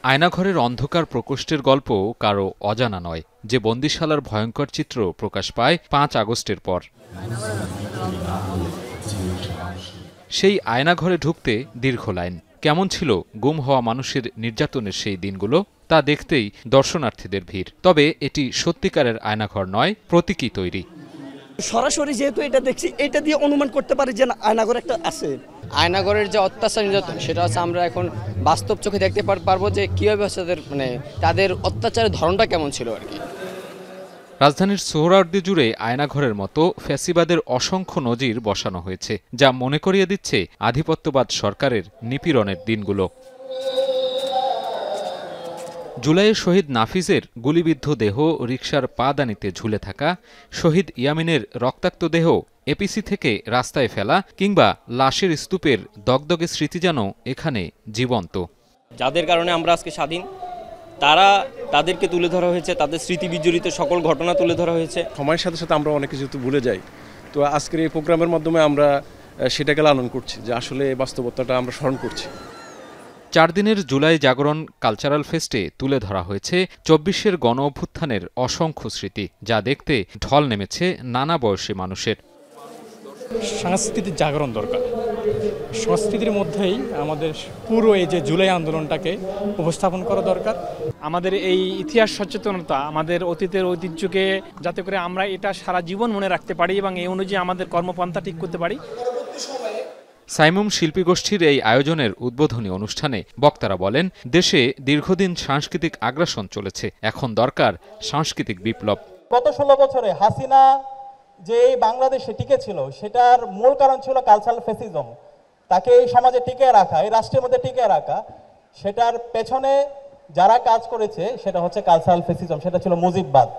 আয়নাঘরের অন্ধকার প্রকোষ্ঠের গল্প কারো অজানা নয়, যে বন্দিশালার ভয়ঙ্কর চিত্র প্রকাশ পায় ৫ আগস্টের পর। সেই আয়নাঘরে ঢুকতে দীর্ঘ লাইন। কেমন ছিল গুম হওয়া মানুষের নির্যাতনের সেই দিনগুলো, তা দেখতেই দর্শনার্থীদের ভিড়। তবে এটি সত্যিকারের আয়নাঘর নয়, প্রতীকী তৈরি। সরাসরি যেহেতু এটা দেখছি, এটা দিয়ে অনুমান করতে পারি যে আয়নাঘর একটা আছে। আয়নাঘরের যে অত্যাচার নির্যাতন, সেটা হচ্ছে আমরা এখন বাস্তব চোখে দেখতে পারবো যে কীভাবে তাদের অত্যাচারের ধরনটা কেমন ছিল আর কি। রাজধানীর সোহরাওয়ার্দী জুড়ে আয়নাঘরের মতো ফ্যাসিবাদের অসংখ্য নজির বসানো হয়েছে, যা মনে করিয়ে দিচ্ছে আধিপত্যবাদ সরকারের নিপীড়নের দিনগুলো। জুলাইয়ে শহীদ নাফিজের গুলিবিদ্ধ দেহ, রিকশার পাদানিতে ঝুলে থাকা শহীদ ইয়ামিনের রক্তাক্ত দেহ এপিসি থেকে রাস্তায় ফেলা, কিংবা লাশের স্তূপের দগদগে স্মৃতি যেন এখানে জীবন্ত। যাদের কারণে আমরা আজকে স্বাধীন, তাদেরকে তুলে ধরা হয়েছে, তাদের স্মৃতি বিজড়িত সকল ঘটনা তুলে ধরা হয়েছে। সময়ের সাথে সাথে আমরা অনেক কিছু ভুলে যাই। তো আজকের এই প্রোগ্রামের মাধ্যমে আমরা সেটাকে লালন করছি, যে আসলে এই বাস্তবতাটা আমরা স্মরণ করছি। 4 দিনের জুলাই জাগরণ কালচারাল ফেস্টে তুলে ধরা হয়েছে 24-এর গণ অভ্যুত্থানের অসংখ্য স্মৃতি, যা দেখতে ঢল নেমেছে নানা বয়সী মানুষের। সাংস্কৃতিক জাগরণ দরকার। সংস্কৃতির মধ্যেই আমাদের পুরো এই যে জুলাই আন্দোলনটাকে উপস্থাপন করা দরকার। আমাদের এই ইতিহাস সচেতনতা, আমাদের অতীতের ঐতিহ্যকে যাতে করে আমরা এটা সারা জীবন মনে রাখতে পারি এবং এই অনুযায়ী আমাদের কর্মপন্থা ঠিক করতে পারি। সাইমুম শিল্পী গোষ্ঠীর এই আয়োজনের উদ্বোধনী অনুষ্ঠানে বক্তারা বলেন, দেশে দীর্ঘদিন সাংস্কৃতিক আগ্রাসন চলেছে, এখন দরকার সাংস্কৃতিক বিপ্লব। গত 16 বছরে হাসিনা যে বাংলাদেশে টিকে ছিল, সেটার মূল কারণ ছিল কালচারাল ফ্যাসিজম। তাকে এই সমাজে টিকে রাখা, এই রাষ্ট্রের মধ্যে টিকে রাখা, সেটার পেছনে যারা কাজ করেছে সেটা হচ্ছে কালচারাল ফ্যাসিজম, সেটা ছিল মুজিববাদ।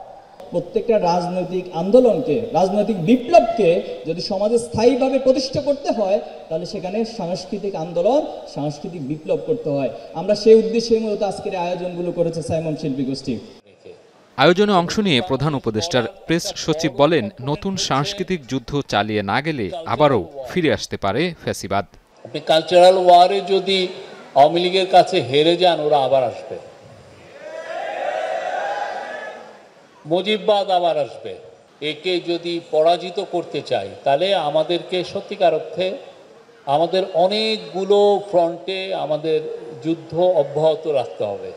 প্রত্যেকটা রাজনৈতিক আন্দোলনকে, রাজনৈতিক বিপ্লবকে যদি সমাজে স্থায়ীভাবে প্রতিষ্ঠা করতে হয়, তাহলে সেখানে সাংস্কৃতিক আন্দোলন, সাংস্কৃতিক বিপ্লব করতে হয়। আমরা সেই উদ্দেশ্যে মূলত আজকের আয়োজনগুলো করেছে সাইমুম শিল্পী গোষ্ঠী। আয়োজনে অংশ নিয়ে প্রধান উপদেষ্টার প্রেস সচিব বলেন, নতুন সাংস্কৃতিক যুদ্ধ চালিয়ে না গেলে আবারও ফিরে আসতে পারে ফ্যাসিবাদ। আপনি কালচারাল ওয়ারে যদি আওয়ামী লীগের কাছে হেরে যান, ওরা আবার আসবে, মুজিববাদ আবার আসবে। একে যদি পরাজিত করতে চাই, তাহলে আমাদেরকে সত্যিকার অর্থে আমাদের অনেকগুলো ফ্রন্টে আমাদের যুদ্ধ অব্যাহত রাখতে হবে।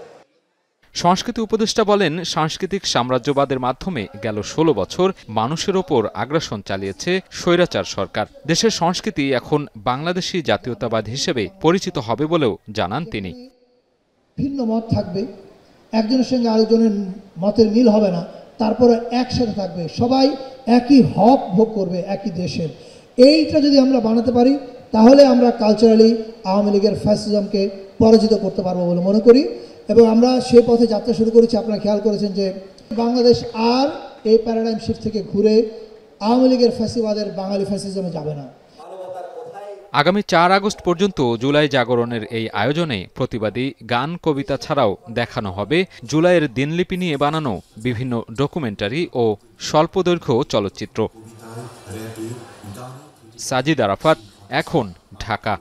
সংস্কৃতি উপদেষ্টা বলেন, সাংস্কৃতিক সাম্রাজ্যবাদের মাধ্যমে গেল 16 বছর মানুষের ওপর আগ্রাসন চালিয়েছে স্বৈরাচার সরকার। দেশের সংস্কৃতি এখন বাংলাদেশী জাতীয়তাবাদ হিসেবে পরিচিত হবে বলেও জানান তিনি। ভিন্ন মত থাকবে, একজনের সঙ্গে আরেকজনের মতের মিল হবে না, তারপরে একসাথে থাকবে, সবাই একই হক ভোগ করবে একই দেশের। এইটা যদি আমরা বানাতে পারি, তাহলে আমরা কালচারালি আওয়ামী লীগের ফ্যাসিজমকে পরাজিত করতে পারবো বলে মনে করি, এবং আমরা সেই পথে যাত্রা শুরু করেছি। আপনারা খেয়াল করেছেন যে বাংলাদেশ আর এই প্যারাডাইম শিফট থেকে ঘুরে আওয়ামী লীগের ফ্যাসিবাদের বাঙালি ফ্যাসিজমে যাবে না। আগামী 4 আগস্ট পর্যন্ত জুলাই জাগরণের এই আয়োজনে প্রতিবাদী গান, কবিতা ছাড়াও দেখানো হবে জুলাইয়ের দিনলিপি নিয়ে বানানো বিভিন্ন ডকুমেন্টারি ও স্বল্পদৈর্ঘ্য চলচ্চিত্র। সাজিদ আরাফাত, এখন, ঢাকা।